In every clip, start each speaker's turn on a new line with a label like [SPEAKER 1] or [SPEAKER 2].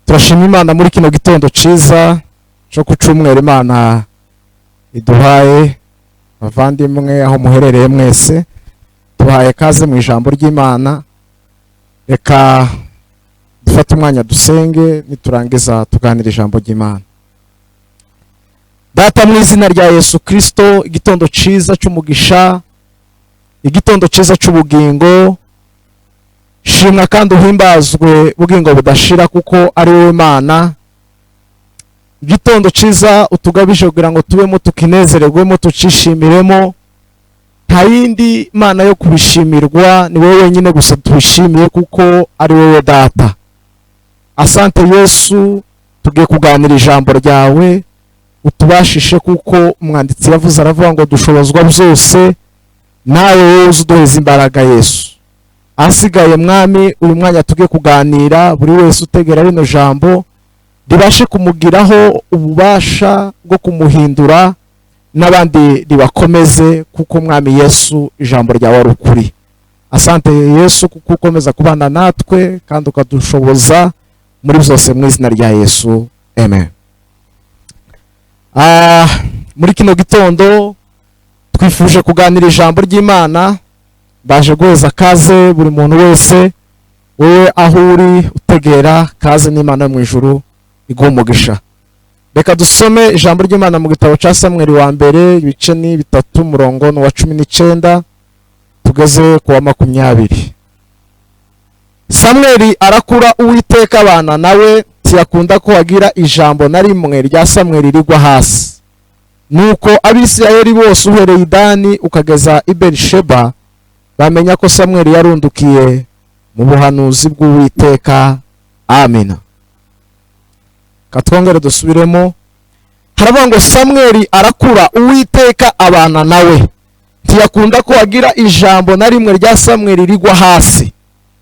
[SPEAKER 1] Turashima Imana muri kino gitondo ciza cyo kucumwera Imana iduhaye. Bavandimwe aho muherereye mwese, tuhaye kaze mu ijambo ry'Imana. Reka dufate umwanya dusenge, niturangiza tuganira ijambo ry'Imana. Data, mu izina rya Yesu Kristo, igitondo ciza cy'umugisha, igitondo ciza cy'ubugingo, shimwa kandi uhimbazwe bugingo budashira kuko ari wowe Mana. Igitondo ciza utugabije kugira ngo tubemo tukinezererwemo tucishimiremo. Nta yindi Mana yo kubishimirwa, ni wowe wenyine gusa tubishimiye kuko ari wowe Data. Asante Yesu, tugiye kuganira ijambo ryawe, utubashishe kuko umwanditsi yavuze aravuga ngo dushobozwa byose nawe wowe uduheza imbaraga Yesu. Asigaye Mwami, uyu mwanya tugiye kuganira, buri wese utegera rino jambo ribashe kumugiraho ububasha bwo kumuhindura, n'abandi ribakomeze kuko Mwami Yesu ijambo ryawe ari ukuri. Asante Yesu kuko ukomeza kubana natwe kandi ukadushoboza muri byose mu izina rya Yesu, amen. Muri kino gitondo twifuje kuganira ijambo ry'Imana. Baje guheza kaze buri muntu wese, wowe aho uri utegera, kaze n'Imana yo mu ijuru iguha umugisha. Reka dusome ijambo ry'Imana mu gitabo cya Samweli wa mbere, ibice ni 3, umurongo wa 19 tugeze ku wa 20. Samweli arakura, Uwiteka abana nawe, ntiyakunda ko agira ijambo na rimwe rya Samweli rigwa hasi. Nuko Abisirayeli bose uhereye Idani ukageza i Berisheba bamenya ko Samweli yarundukiye mu buhanuzi bw'Uwiteka. Amina. Katwongere dusubiremo. Haravuga ngo Samweli arakura, Uwiteka abana nawe, ntiyakunda ko agira ijambo na rimwe rya Samweli rigwa hasi.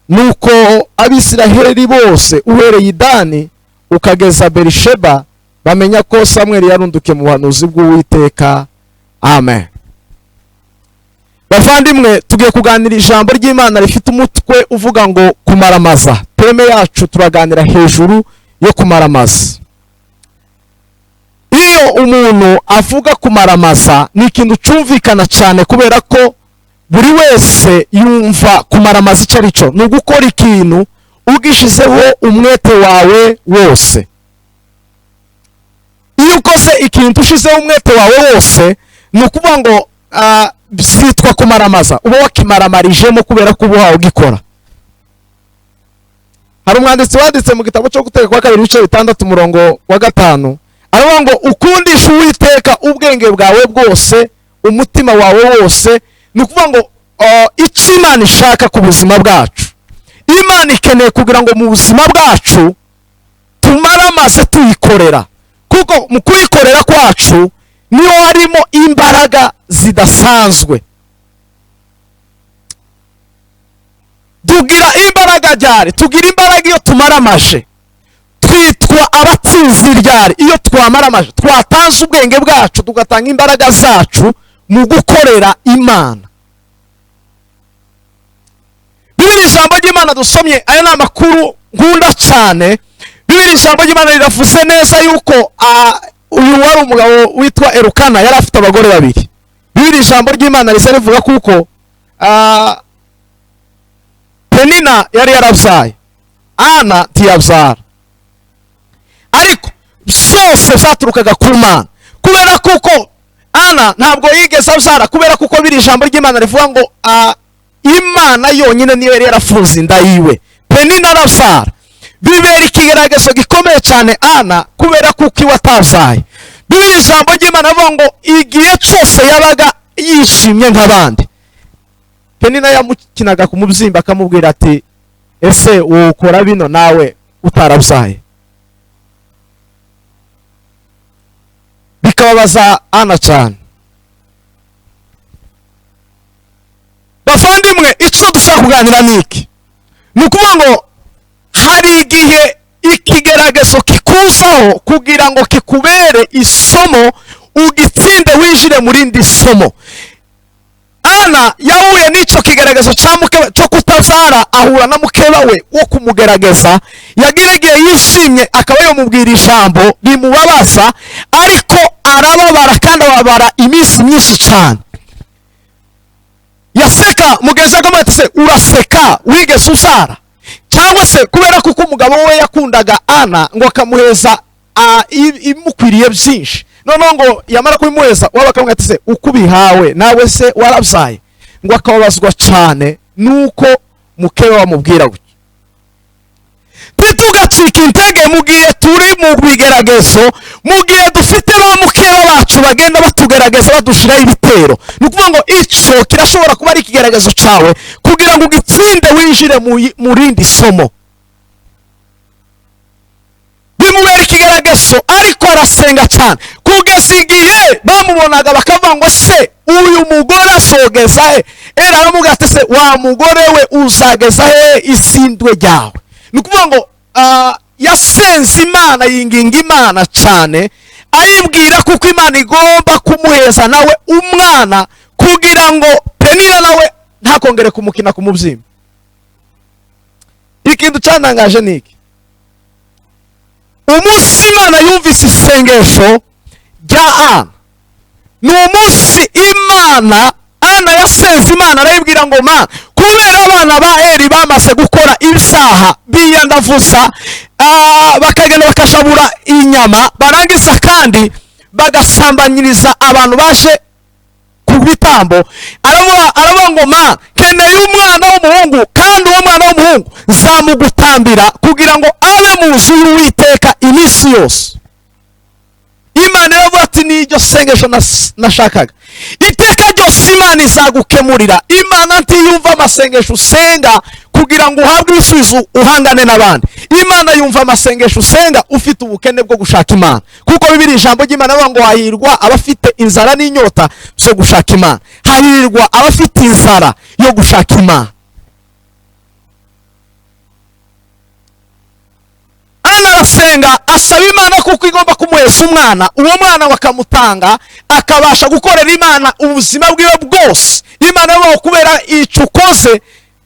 [SPEAKER 1] Nuko Abisirayeli bose uhereye Idani ukageza Berisheba bamenya ko Samweli yarundukiye mu buhanuzi bw'Uwiteka. Amen. Bavandimwe, tugiye kuganira ijambo ry'Imana rifite umutwe uvuga ngo kumaramaza. Teme yacu turaganira hejuru yo kumaramaza. Iyo umuntu avuga kumaramaza ni ikintu cyumvikana cyane, kubera ko buri wese yumva kumaramaza icyo ari cyo. Ni ugukora ikintu ugishizeho umwete wawe wose. Iyo ukoze ikintu ushizeho umwete wawe wose, ni ukuvuga ngo byitwa kumaramaza, uba wakimaramarijemo kubera ko uba ugikora. Hari umwanditsi wanditse mu gitabo cyo Gutegeka kwa 2 ibice 6 umurongo wa 5, aravuga ngo ukundisha Uwiteka ubwenge bwawe bwose, umutima wawe wose. Ni ukuvuga ngo icyo Imana ishaka ku buzima bwacu, Imana ikeneye kugira ngo mu buzima bwacu tumaramaze tuyikorera, kuko mu kuyikorera kwacu niho harimo imbaraga zidasanzwe. Tugira imbaraga ryari? Tugira imbaraga iyo tumaramaje. Twitwa abatsinzi ryari? Iyo twamaramaje, twatanze ubwenge bwacu tugatanga imbaraga zacu mu gukorera Imana. Bibiri ijambo ry'Imana dusomye, aya ni amakuru nkunda cyane. Bibiri ijambo ry'Imana riravuze neza yuko uyu wari umugabo witwa Elukana yari afite abagore 2. Bibiri ijambo ry'Imana risa rivuga kuko Penina yari yarabyaye, Ana ntiyabyara, ariko byose byaturukaga ku Mana, kubera kuko Ana ntabwo yigeze abyara, kubera kuko bibiri ijambo ry'Imana rivuga ngo Imana yonyine niyo yari yarafunze inda yiwe. Penina arabyara, bibera ikigaragazo gikomeye cyane Ana, kubera kuko iwe atabyaye. Bibiri ijambo ry'Imana rivuga ngo igihe cyose yabaga yishimye nk'abandi. Penina yamukinaga ku mubyimba akamubwira ati, ese ukora bino nawe utarabyaye? Bikababaza Ana cyane. Bavandimwe, icyo dushaka kuganira niki? Ni ukuvuga ngo hari igihe ikigaragazo kikuzaho kugira ngo kikubere isomo, ugitsinde winjire muri indi somo. ana yahuye n'icyo kigaragazo cyo kutazara, ahura na mukeba we wo kumugerageza. yagira igihe yishimye akaba yamubwira ijambo rimubabaza, ariko arababara kandi ababara iminsi myinshi cyane. yaseka mugenzi we ati se uraseka wigeze uzara? cyangwa se kubera kuko umugabo we yakundaga ana ngo akamuheza imukwiriye byinshi, noneho ngo yamara kubimuheza waba akamubwira ati se uko ubihawe nawe se warabyaye? ngo akababazwa cyane nuko mukeba wamubwira gutya. ntitugacike intege mu gihe turi mu bigeragezo, mu gihe dufite ba mukeba bacu bagenda batugerageza badushiraho ibitero. ni ukuvuga ngo icyo kirashobora kuba ari ikigeragezo cyawe kugira ngo ugitsinde winjire mu rindi somo. bimubera ikigeragezo ariko arasenga cyane kugeza igihe bamubonaga bakavuga ngo se uyu mugore azogeza he? aramubwira ati se wa mugore we uzageza he isindwe ryawe? ni ukuvuga ngo yasenze Imana, yinginga Imana cyane, ayibwira kuko Imana igomba kumuheza nawe umwana kugira ngo Penina nawe ntakongere kumukina ku mubyimba. ikintu cyantangaje ni iki: umunsi Imana yumvise isengesho rya Ana, ni umunsi Ana yasenze Imana arayibwira ngo Mana, kubera abana ba Eli bamaze gukora ibyaha biyandavuza, bakagenda bakashabura inyama, barangiza kandi bagasambanyiriza abantu baje ku bitambo, aravuga ngo Mana, keneye umwana w'umuhungu, kandi uwo mwana w'umuhungu nzamugutambira kugira ngo abe mu nzu y'Uwiteka iminsi yose. Imana iravuga ati ni iryo sengesho nashakaga. iteka ryose Imana izagukemurira. Imana ntiyumva amasengesho usenga kugira ngo uhabwe ibisubizo uhangane n'abandi. Imana yumva amasengesho usenga ufite ubukene bwo gushaka Imana, kuko Bibiliya ijambo ry'Imana rivuga ngo hahirwa abafite inzara n'inyota byo gushaka Imana. hahirwa abafite inzara yo gushaka Imana. Ana arasenga asaba Imana kuko igomba kumuheza umwana, uwo mwana bakamutanga akabasha gukorera Imana ubuzima bwiwe bwose. Imana yo kubera icyo ukoze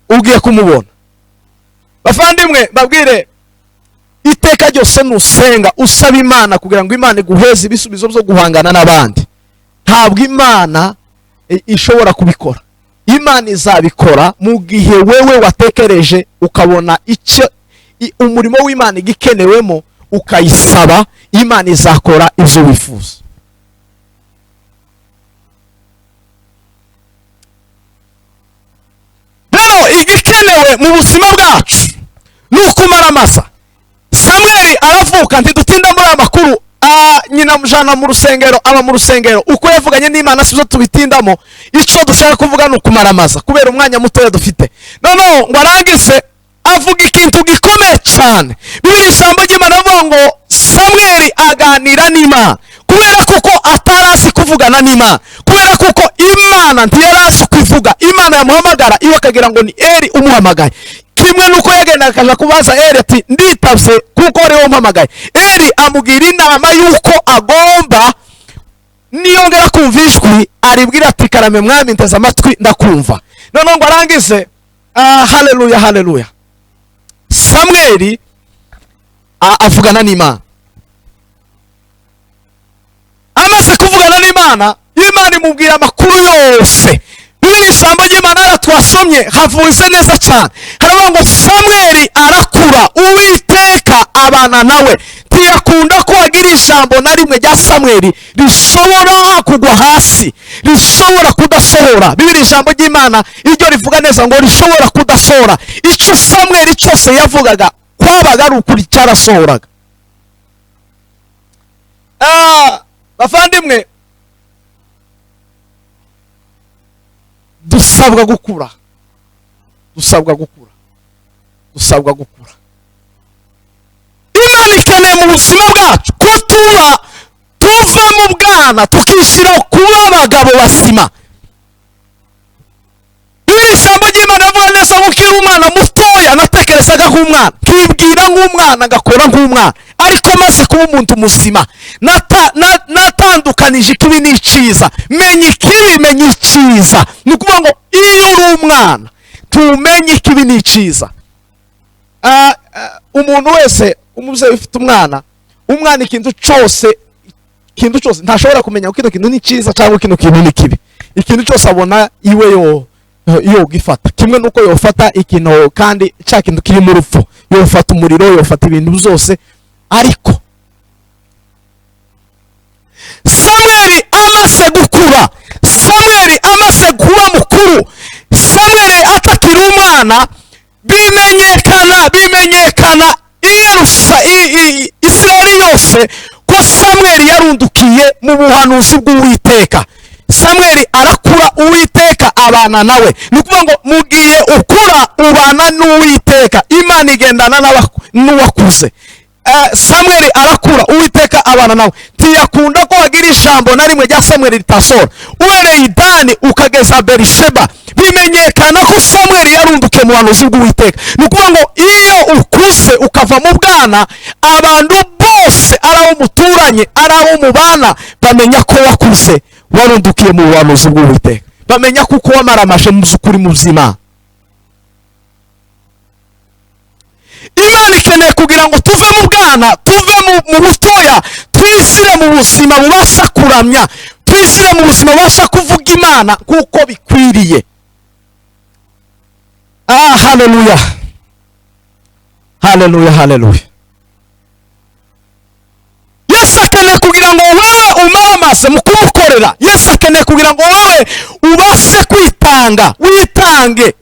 [SPEAKER 1] ugiye kumubona. bavandimwe babwire, iteka ryose nusenga usaba Imana kugira ngo Imana iguheze ibisubizo byo guhangana n'abandi, ntabwo Imana ishobora kubikora. Imana izabikora mu gihe wewe watekereje ukabona icyo umurimo w'Imana igikenewemo ukayisaba. Imana izakora ibyo wifuza. rero igikenewe mu buzima bwacu ni ukumaramaza. Samweli aravuka, ntidutinda muri aya makuru. nyina mujana mu rusengero, aba mu rusengero, uko yavuganye n'Imana sibyo tubitindamo. icyo dushaka kuvuga ni ukumaramaza kubera umwanya mutoya dufite. noneho ngo arangize avuga ikintu gikomeye cyane. Bibiliya ijambo ry'Imana rivuga ngo Samweli aganira n'Imana kubera kuko atarazi kuvugana n'Imana, kubera kuko Imana ntiyarazi kuvuga. Imana yamuhamagara iwe akagira ngo ni Eli umuhamagaye. kimwe nuko yagenda akaja kubaza Eli ati nditabye kuko ari wo mpamagaye. Eli amugira inama yuko agomba niyongera kumva ijwi aribwira ati karame mwami nteze amatwi ndakumva. noneho ngo arangize haleluya haleluya, Samweli avugana n'Imana. amaze kuvugana n'Imana, Imana imubwira amakuru yose. Bibiliya ijambo ry'Imana twasomye havuze neza cyane, haravuga ngo Samweli arakura, Uwiteka abana nawe, ntiyakunda ko hagira ijambo na rimwe rya Samweli rishobora kugwa hasi, rishobora kudasohora. Bibiliya ijambo ry'Imana iryo rivuga neza ngo rishobora kudasohora. icyo Samweli cyose yavugaga kwabaga ari ukuri, cyarasohoraga. bavandimwe, dusabwa gukura, dusabwa gukura, dusabwa gukura. Imana ikeneye mu buzima bwacu ko tuva mu bwana tukishyira kuba abagabo bazima. ijambo ry'Imana rivuga neza ngo ukiri umwana mutoya natekerezaga nk'umwana, nkibwira nk'umwana, ngakora nk'umwana, ariko maze kuba umuntu muzima natandukanije ikibi n'icyiza. Menya ikibi, menya icyiza. Ni ukuvuga ngo iyo uri umwana tumenye ikibi n'icyiza. Umuntu wese, umubyeyi ufite umwana ikintu cyose ntashobora kumenya ko kino kintu ni cyiza cyangwa kino kintu ni kibi. Ikintu cyose abona iwe yo gifata kimwe nuko yofata ikintu, kandi cya kintu kiri mu rupfu yofata umuriro, yofata ibintu byose. Ariko Samweli amaze gukura, Samweli amaze kuba mukuru, Samweli atakiri umwana, bimenyekana Isirayeli yose ko Samweli yarundukiye mu buhanuzi bw'Uwiteka. Samweli arakura, Uwiteka abana nawe. Ni ukuvuga ngo mugiye ukura ubana n'Uwiteka, Imana igendana n'uwakuze. Samweli arakura, Uwiteka abana nawe. Ntiyakunda ko hagira ijambo na rimwe rya Samweli ritasohora. Uhereye Dani ukageza Berisheba, bimenyekana ko Samweli yarundukiye mu buhanuzi bw'Uwiteka. Ni ukuvuga ngo iyo ukuze ukava mu bwana, abantu bose ari abo muturanye, ari abo mubana, bamenya ko wakuze, warundukiye mu buhanuzi bw'Uwiteka. Bamenya kuko wamaramaje mu by'ukuri mu buzima. Imana ikeneye kugira ngo tuve mu bwana, tuve mu butoya, twishyire mu buzima bubasha kuramya, twishyire mu buzima bubasha kuvuga Imana kuko bikwiriye. Haleluya, haleluya, haleluya. Yesu akeneye kugira ngo wowe umaramaze mu kumukorera. Yesu akeneye kugira ngo wowe ubashe kwitanga, witange,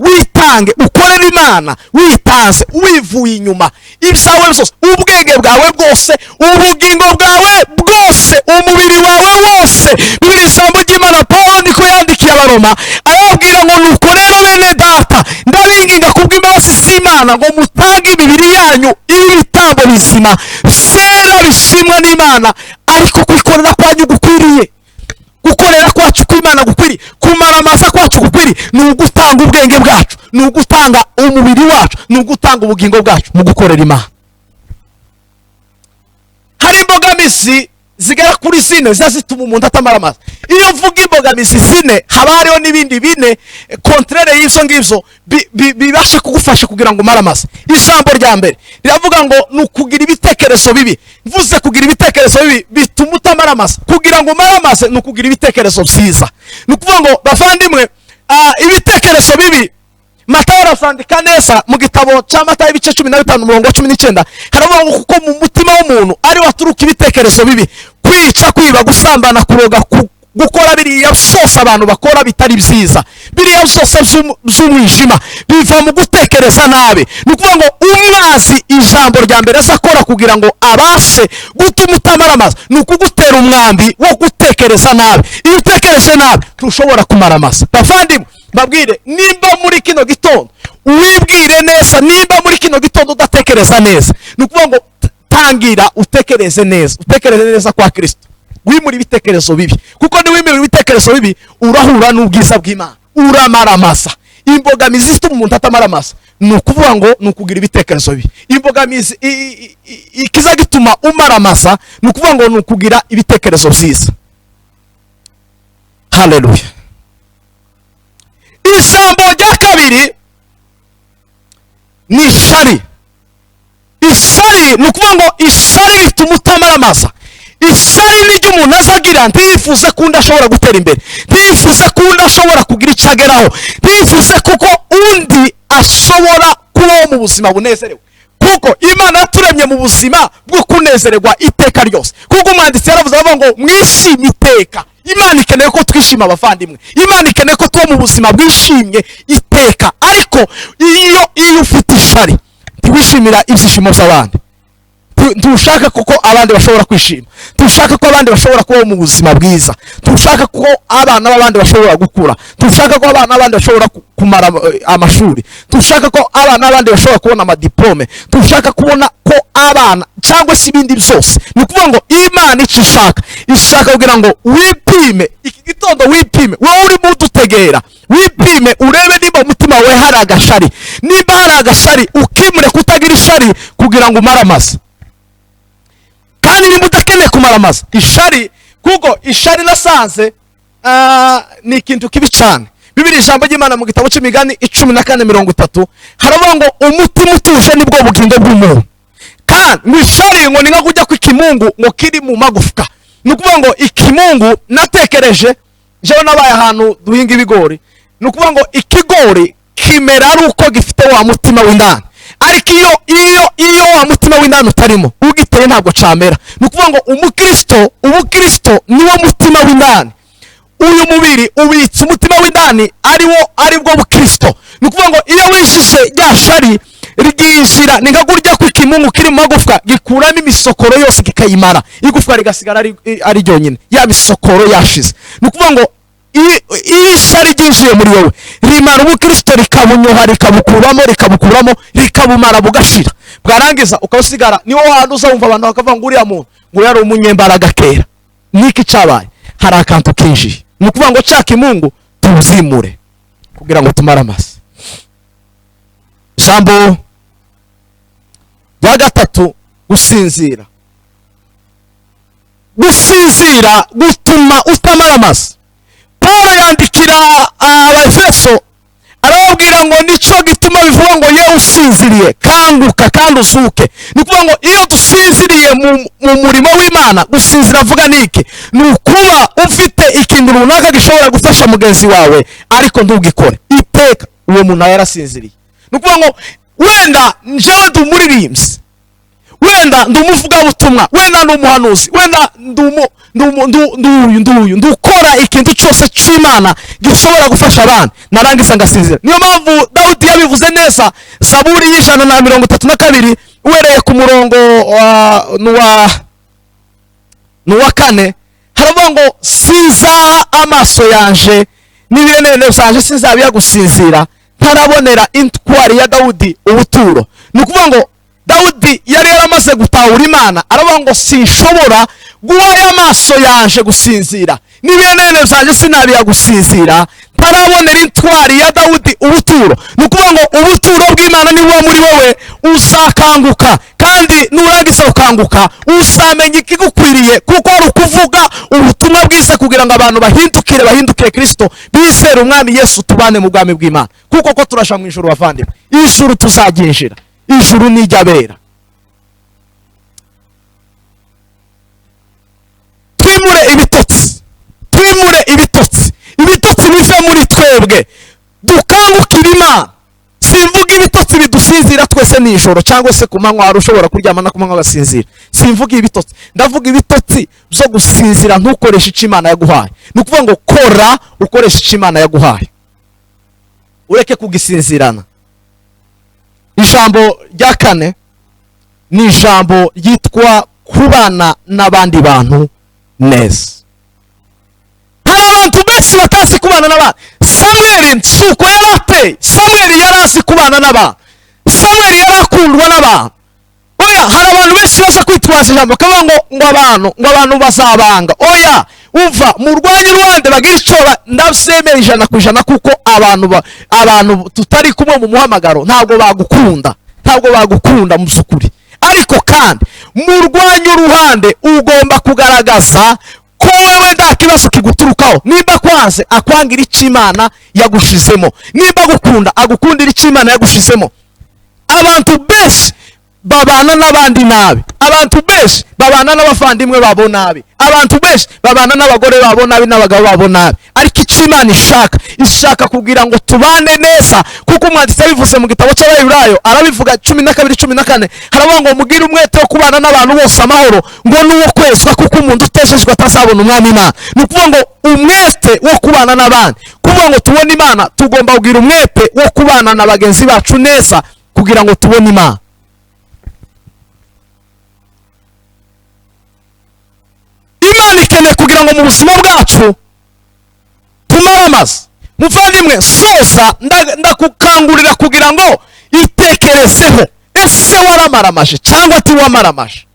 [SPEAKER 1] ukorere Imana witanze, wivuye inyuma, ibyawe byose, ubwenge bwawe bwose, ubugingo bwawe bwose, umubiri wawe wose. Bibiri ijambo ry'Imana Pawulo niko yandikiye Abaroma, arababwira ngo nuko rero bene data ndabinginga kubw'imbabazi z'Imana ngo mutange imibiri yanyu ibitambo bizima, byera, bishimwa n'Imana, ariko kwikorera kwanyu gukwiriye. Gukorera kwacu kw'Imana gukwiriye, kumaramaza kwacu gukwiriye, ni ugutanga ubwenge bwacu, ni ugutanga umubiri wacu, ni ugutanga ubugingo bwacu mu gukorera Imana. Hari imbogamizi zigera kuri 4 zituma umuntu atamaramaza. Iyo mvuga imbogamizi 4, haba hariho n'ibindi 4 kontrere y'ivyo ngivyo bibasha kugufasha kugira ngo umaramaze. Ijambo rya mbere riravuga ngo ni ukugira ibitekerezo bibi. Mvuze kugira ibitekerezo bibi bituma utamaramaza. Kugira ngo umaramaze ni ukugira ibitekerezo byiza. Ni ukuvuga ngo bavandimwe, ibitekerezo bibi Matayo arasandika neza mu gitabo cya Matayo ibice 15:19, haravuga ngo kuko mu mutima w'umuntu ari waturuka ibitekerezo bibi, kwica, kwiba, gusambana, kuroga, gukora biriya byose abantu bakora bitari byiza, biriya byose by'umwijima biva mu gutekereza nabi. Ni ukuvuga ngo umwazi, ijambo rya mbere azakora kugira ngo abashe gutuma utamaramaza ni ukugutera umwambi wo gutekereza nabi. Iyo utekereje nabi ntushobora kumaramaza. Bavandimwe, babwire, nimba muri kino gitondo wibwire neza, nimba muri kino gitondo udatekereza neza, ni ukuvuga ngo tangira utekereze neza kwa Kristo. Wimura ibitekerezo bibi, kuko ni wimura ibitekerezo bibi urahura n'ubwiza bw'Imana, uramaramaza. Imbogamizi zituma umuntu atamaramaza ni ukuvuga ngo ni ukugira ibitekerezo bibi. Imbogamizi ikiza gituma umaramaza ni ukuvuga ngo ni ukugira ibitekerezo byiza. Haleluya. Ijambo rya kabiri ni ishari. Ishari ni ukuvuga ngo ishari rituma utamaramaza. Ishari ni ryo umuntu azagira, ntiyifuze ko undi ashobora gutera imbere, ntiyifuze ko undi ashobora kugira icyo ageraho, ntiyifuze kuko undi ashobora kubaho mu buzima bunezerewe, kuko Imana yaturemye mu buzima bwo kunezererwa iteka ryose. Kuko umwanditsi yaravuze avuga ngo mwishime iteka. Imana ikeneye ko twishima abavandimwe, Imana ikeneye ko tuba mu buzima bwishimye iteka. Ariko iyo ufite ishari ntiwishimira ibyishimo by'abandi, tushaka kuko abandi bashobora kwishima, tushaka ko abandi bashobora kuba mu buzima bwiza, tushaka ko abana b'abandi bashobora gukura, tushaka ko abana b'abandi bashobora kumara amashuri, tushaka ko abana b'abandi bashobora kubona amadiplome, tushaka kubona ko abana cyangwa se ibindi byose. Ni ukuvuga ngo Imana icyo ishaka kugira ngo wipime iki gitondo, wipime wowe uri mu dutegera, wipime urebe niba umutima wawe hari agashari. Niba hari agashari ukimure kutagira ishari kugira ngo umaramaze. kandi niba udakeneye kumaramaza ishari, kuko ishari nasanze ni ikintu kibi cyane. Bibiri ijambo ry'Imana mu gitabo cy'Imigani 14:30 haravuga ngo umutima utuje nibwo bugingo bw'umuntu, kandi ngo ishari ngo ni nka kujya kw'ikimungu ngo kiri mu magufwa. Ni ukuvuga ngo ikimungu, natekereje jewe nabaye ahantu duhinga ibigori, ni ukuvuga ngo ikigori kimera ari uko gifite wa mutima w'indani, ariko iyo wa mutima w'indani utarimo ugiteye ntabwo camera. Ni ukuvuga ngo ubukristo niwo mutima w'indani. Uyu mubiri ubitse umutima w'indani aribwo bukristo. Ni ukuvuga ngo iyo wishishe rya shari ryinjira, ni nka kurya kw'ikimungu kiri mu magufwa gikuramo imisokoro yose kikayimara, igufwa rigasigara ari ryonyine, ya misokoro yashize. Ni ukuvuga ngo iyo ishari ryinjiye muri wowe rimara ubukristo, rikabunyoha, rikabukuramo rikabumara bugashira, bwarangiza ukawusigara. niwo wanduza wumva abantu bakavuga ngo uriya muntu ngo yari umunyembaraga kera. Niki cyabaye? Hari akantu kinjiye. Ni ukuvuga ngo cya kimungu tuzimure kugira ngo tumare amasi. Ijambo rya gatatu, gusinzira. Gusinzira gutuma utamara amasi. Paulo yandikira Abaefeso arababwira ngo nico gituma bivuga ngo ye usinziriye kanguka kandi uzuke. Ni ukuvuga ngo iyo dusinziriye mu murimo w'Imana, gusinzira avuga niki? Ni ukuba ufite ikintu runaka gishobora gufasha mugenzi wawe ariko ntugikore iteka, uwo muntu yarasinziriye. Ni ukuvuga ngo wenda njewe ndi umuririmbyi, wenda ndi umuvugabutumwa, wenda ndi umuhanuzi, wenda ndukora ikintu cyose cy'Imana gishobora gufasha abantu, narangiza ngasinzira. Niyo mpamvu Dawudi yabivuze neza, Zaburi y'132 uhereye ku murongo n'uwa 4 haravuga ngo sinza amaso yanje n'ibiremere byanje sinzabiya gusinzira ntarabonera intwari ya Dawudi ubuturo. Ni ukuvuga ngo Dawudi yari yaramaze gutahura Imana, aravuga ngo sinshobora guha amaso yanje gusinzira n'ibiremere byanje sinabiya gusinzira ntarabonera intwari ya Dawudi ubuturo. Ni ukuvuga ngo ubuturo bw'Imana ni buba muri wowe, uzakanguka, kandi nurangiza ukanguka uzamenya ikigukwiriye, kuko ari ukuvuga ubutumwa bwiza kugira ngo abantu bahindukire Kristo, bizere umwami Yesu, tubane mu bwami bw'Imana. Kuko ko turasha mu ijuru bavandimwe, ijuru tuzaginjira, ijuru ni iry'abera. Twimure ibitotsi bive muri twebwe, dukangukira Imana. Simvuga ibitotsi bidusinzira twese nijoro cyangwa se ku manywa, hari ushobora kuryama na ku manywa agasinzira. Simvuga ibitotsi, ndavuga ibitotsi byo gusinzira ntukoreshe icyo Imana yaguhaye. Ni ukuvuga ngo kora ukoresha icyo Imana yaguhaye, ureke kugisinzirana. Ijambo rya 4 ni ijambo ryitwa kubana n'abandi bantu neza. Hari abantu benshi batazi kubana n'abandi. Samweli nsuko yarateye, Samweli yarazi kubana n'abantu, Samweli yarakundwa n'abantu. Oya, hari abantu benshi baza kwitwaza ijambo bakavuga ngo abantu bazabanga. Oya, uva mu rwanyu rwande bagira icyo ndabyemera 100% kuko abantu tutari kumwe mu muhamagaro ntabwo bagukunda mu by'ukuri. Ariko kandi mu rwanyu ruhande ugomba kugaragaza ko wewe nta kibazo kiguturukaho. Nimba kwanze akwangira icyo Imana yagushizemo, nimba gukunda agukundira icyo Imana yagushizemo. Abantu benshi babana n'abandi nabi, abantu benshi babana n'abavandimwe babo nabi, abantu benshi babana n'abagore babo nabi n'abagabo babo nabi. Ariko icyo Imana ishaka kugira ngo tubane neza, kuko umwanditsi yabivuze mu gitabo cy'Abaheburayo arabivuga 12:14 haravuga ngo mugire umwete wo kubana n'abantu bose amahoro, ngo n'uwo kwezwa, kuko umuntu uteshejwe atazabona umwami Imana. Ni ukuvuga ngo umwete wo kubana n'abandi, kuvuga ngo tubone Imana tugomba kugira umwete wo kubana na bagenzi bacu neza kugira ngo tubone Imana. Imana ikeneye kugira ngo mu buzima bwacu tumare amazi. Muvandimwe, soza ndakukangurira kugira ngo itekerezeho, ese waramaramaje cyangwa ati wamaramaje?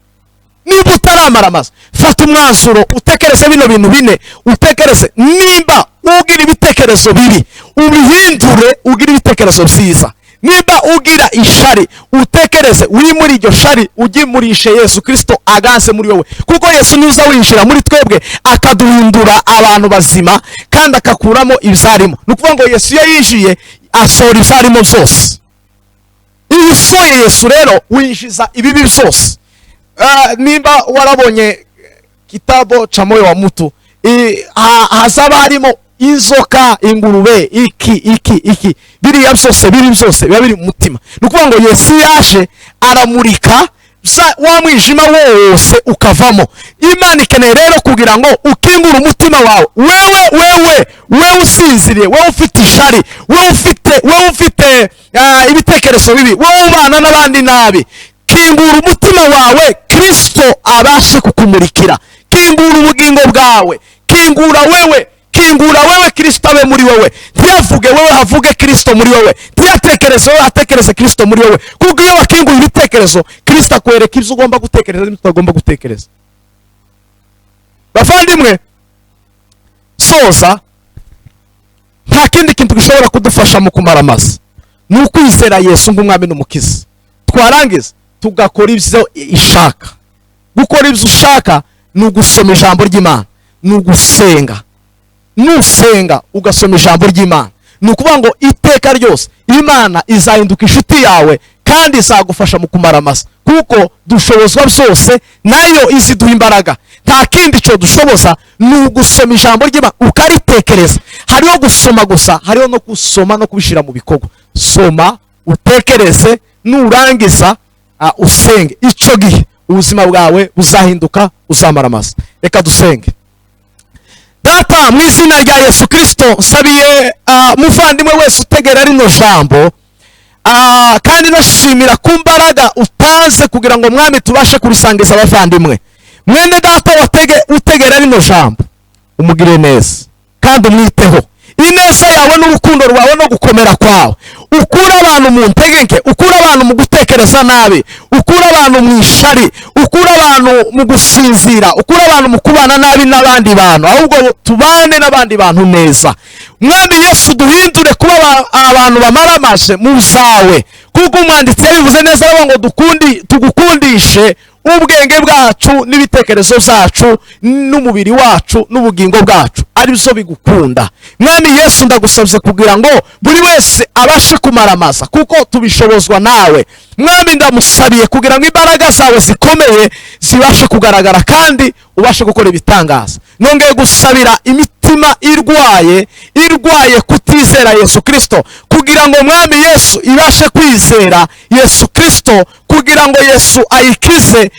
[SPEAKER 1] Niba utaramaramaje, fata umwanzuro utekereze bino bintu bine. Utekereze, nimba ugira ibitekerezo bibi ubihindure ugira ibitekerezo byiza. niba ugira ishari utekereze uri muri iryo shari ugimurishe Yesu Kristo aganse muri wowe, kuko Yesu niuza winjira muri twebwe akaduhindura abantu bazima kandi akakuramo ibyarimo. Nukuvuga ngo Yesu iyo yinjiye asohora ibyarimo byose. Iyo usohoye Yesu rero winjiza ibibi byose. Nimba warabonye kitabo cha moyo wa mtu, hazaba harimo inzoka, ingurube, iki biriya byose biri byose biba biri mu mutima. Nukuvuga ngo Yesu yaje aramurika wa mwijima wose ukavamo. Imana ikeneye rero kugira ngo ukingure umutima wawe, wewe usinziriye, wewe ufite ishari, wewe ufite ibitekerezo bibi, wewe ubana n'abandi nabi, kingura umutima wawe Kristo abashe kukumurikira. Kingura ubugingo bwawe, kingura wewe Kristo abe muri wowe. Ntiyavuge wewe, havuge Kristo muri wowe. Ntiyatekereze wewe, hatekereze Kristo muri wowe. Kuko iyo wakinguye ibitekerezo, Kristo akwereka ibyo ugomba gutekereza n'ibyo utagomba gutekereza. Bavandimwe, soza, nta kindi kintu gishobora kudufasha mu kumaramaza ni ukwizera Yesu nk'umwami n'umukiza. Twarangiza tugakora ibyo ishaka. Gukora ibyo ushaka ni ugusoma ijambo ry'Imana, ni ugusenga. Nusenga ugasoma ijambo ry'Imana, ni ukuvuga ngo iteka ryose Imana izahinduka inshuti yawe kandi izagufasha mu kumaramaza, kuko dushobozwa byose nayo iziduha imbaraga. Nta kindi cyo dushoboza ni ugusoma ijambo ry'Imana ukaritekereza. Hariho gusoma gusa, hariho no gusoma no kubishira mu bikorwa. Soma, utekereze, nurangiza usenge. Icyo gihe ubuzima bwawe buzahinduka, uzamaramaza. Reka dusenge. Data, mu izina rya Yesu Kristo nsabiye muvandimwe wese utegera rino jambo, kandi nashimira ku mbaraga utanze kugira ngo mwami tubashe kurisangiza abavandimwe. Mwene data utegera rino jambo, umugire neza kandi umwiteho. Ineza yawe n'urukundo rwawe no gukomera kwawe ukura abantu mu ntegeke, ukura abantu mu gutekereza nabi, ukura abantu mu ishari, ukura abantu mu gusinzira, ukura abantu mu kubana nabi n'abandi bantu, ahubwo tubane n'abandi bantu neza. Mwami Yesu, duhindure kuba abantu bamaramaje mu zawe, kuko umwanditsi yabivuze neza ngo tugukundishe ubwenge bwacu n'ibitekerezo byacu n'umubiri wacu n'ubugingo bwacu ari byo bigukunda. Mwami Yesu, ndagusabye kugira ngo buri wese abashe kumaramaza, kuko tubishobozwa nawe. Mwami, ndamusabiye kugira ngo imbaraga zawe zikomeye zibashe kugaragara kandi ubashe gukora ibitangaza. Nongeye gusabira imitima irwaye kutizera Yesu Kristo, kugira ngo Mwami Yesu ibashe kwizera Yesu Kristo, kugira ngo Yesu ayikize,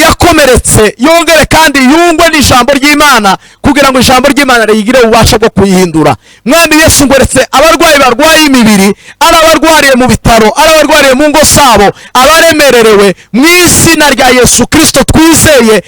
[SPEAKER 1] yakomeretse yongere kandi yungwe n'ijambo ry'Imana, kugira ngo ijambo ry'Imana rigire ububasha bwo kuyihindura. Mwami Yesu, ngoretse abarwayi barwaye imibiri, ari abarwariye mu bitaro, ari abarwariye mu ngo zabo, abaremererewe, mu izina rya Yesu Kristo twizeye.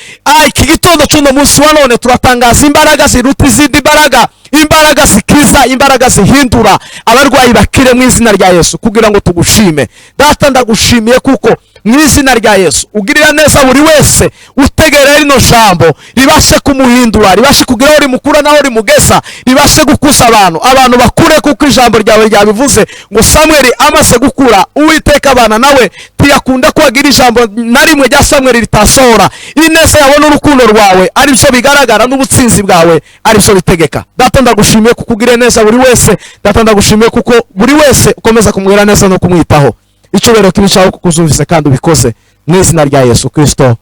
[SPEAKER 1] Iki gitondo cy'uno munsi wa none turatangaza imbaraga ziruta izindi mbaraga, imbaraga zikiza, imbaraga zihindura. Abarwayi bakire mu izina rya Yesu, kugira ngo tugushime. Data, ndagushimiye kuko mu izina rya Yesu ugirira neza buri wese utegera rino jambo, ribashe kumuhindura, ribashe kugira aho rimukura naho rimugeza, ribashe gukuza abantu bakure, kuko ijambo ryawe ryabivuze ngo Samweli amaze gukura Uwiteka abana nawe ntiyakunda kubagira ijambo na rimwe rya Samweli ritasohora. Ineza yawe n'urukundo rwawe ari byo bigaragara, n'ubutsinzi bwawe ari byo bitegeka. Data, ndagushimiye kuko ugirira neza buri wese. Data, ndagushimiye kuko buri wese ukomeza kumubwira neza no kumwitaho. Icyubahiro kibishaho kuko uzumvise kandi ubikoze mu izina rya Yesu Kristo,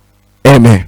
[SPEAKER 1] amen.